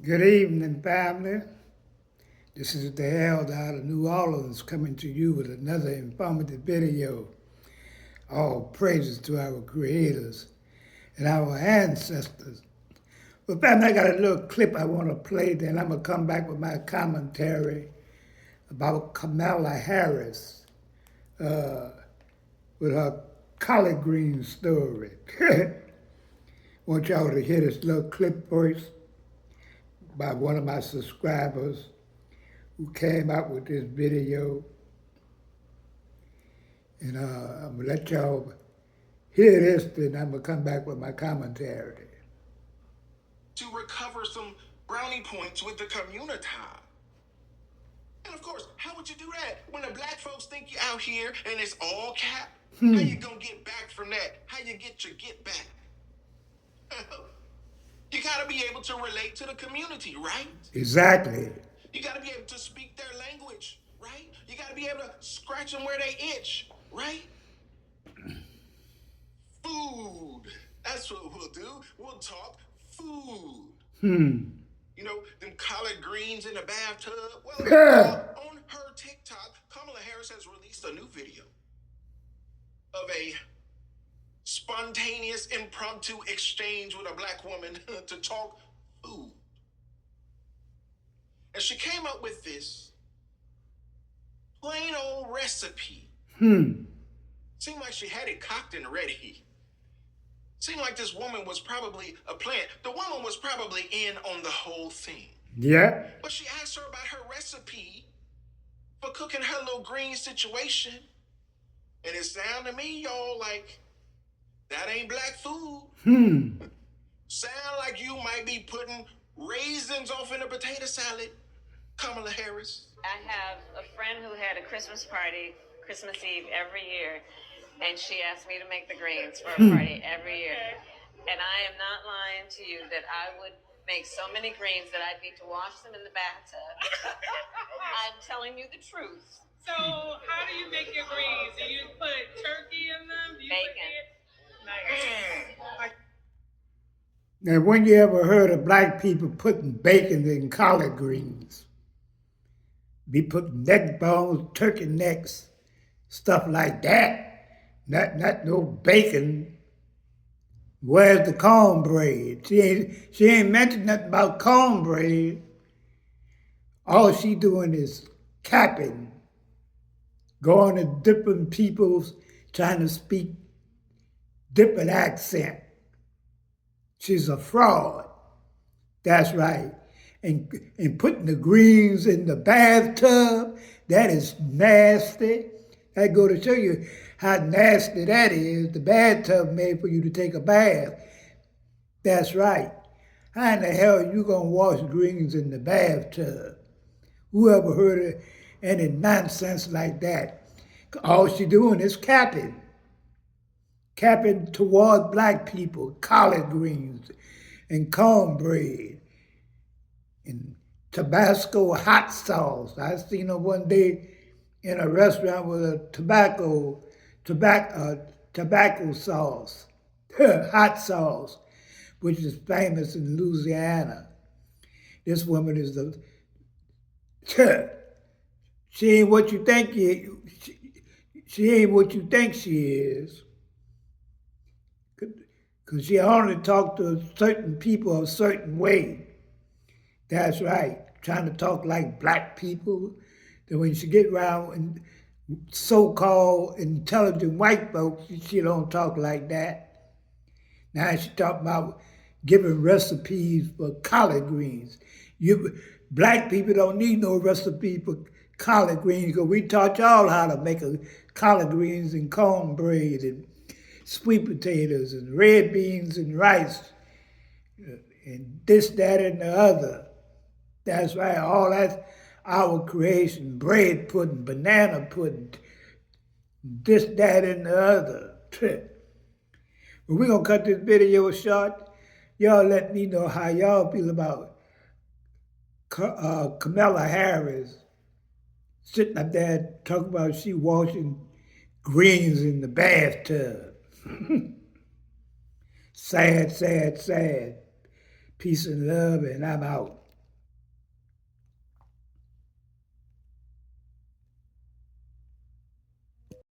Good evening, family. This is the Herald out of New Orleans coming to you with another informative video. All praises to our creators and our ancestors. But family, I got a little clip I want to play, then I'm going to come back with my commentary about Kamala Harris with her collard green story. Want y'all to hear this little clip first by one of my subscribers who came out with this video. And I'm going to let y'all hear this, then I'm going to come back with my commentary. To recover some brownie points with the community. And of course, how would you do that when the black folks think you out here and it's all cap? How you gonna get back from that? How you get your get back? You gotta be able to relate to the community, right? Exactly. You gotta be able to speak their language, right? You gotta be able to scratch them where they itch, right? Food. That's what we'll do. We'll talk food. You know, them collard greens in the bathtub. Well, on her TikTok, Kamala Harris has released a new video of a spontaneous impromptu exchange with a black woman to talk food. And she came up with this plain old recipe. Seemed like she had it cocked and ready. Seemed like this woman was probably a plant. The woman was probably in on the whole thing. Yeah. But she asked her about her recipe for cooking her little green situation. And it sounded to me, y'all, like that ain't black food. Sound like you might be putting raisins off in a potato salad, Kamala Harris. I have a friend who had a Christmas party, Christmas Eve every year, and she asked me to make the greens for a party every year. And I am not lying to you that I would make so many greens that I'd need to wash them in the bathtub. I'm telling you the truth. So how do you make your greens? Do you put turkey in them? Do you Bacon. Nice. Now, when you ever heard of black people putting bacon in collard greens? Be putting neck bones, turkey necks, stuff like that. Not no bacon. Where's the cornbread? She ain't mentioned nothing about cornbread. All she doing is capping, going to different peoples, trying to speak different accent. She's a fraud. That's right. And putting the greens in the bathtub, that is nasty. I go to show you how nasty that is. The bathtub made for you to take a bath. That's right. How in the hell are you going to wash greens in the bathtub? Who ever heard of any nonsense like that? All she doing is capping. Capping toward black people, collard greens and cornbread and Tabasco hot sauce. I seen her one day in a restaurant with a tobacco sauce, hot sauce, which is famous in Louisiana. This woman is she ain't what you think she ain't what you think she is. Because she only talked to certain people a certain way. That's right, trying to talk like black people. Then when she get around so-called intelligent white folks, she don't talk like that. Now she talking about giving recipes for collard greens. Black people don't need no recipe for collard greens because we taught y'all how to make collard greens and cornbread and sweet potatoes and red beans and rice and this, that, and the other. That's right, all that's our creation. Bread pudding, banana pudding, this, that, and the other. But we're going to cut this video short. Y'all let me know how y'all feel about Kamala Harris sitting up there talking about she washing greens in the bathtub. Sad, sad, sad. Peace and love, and I'm out.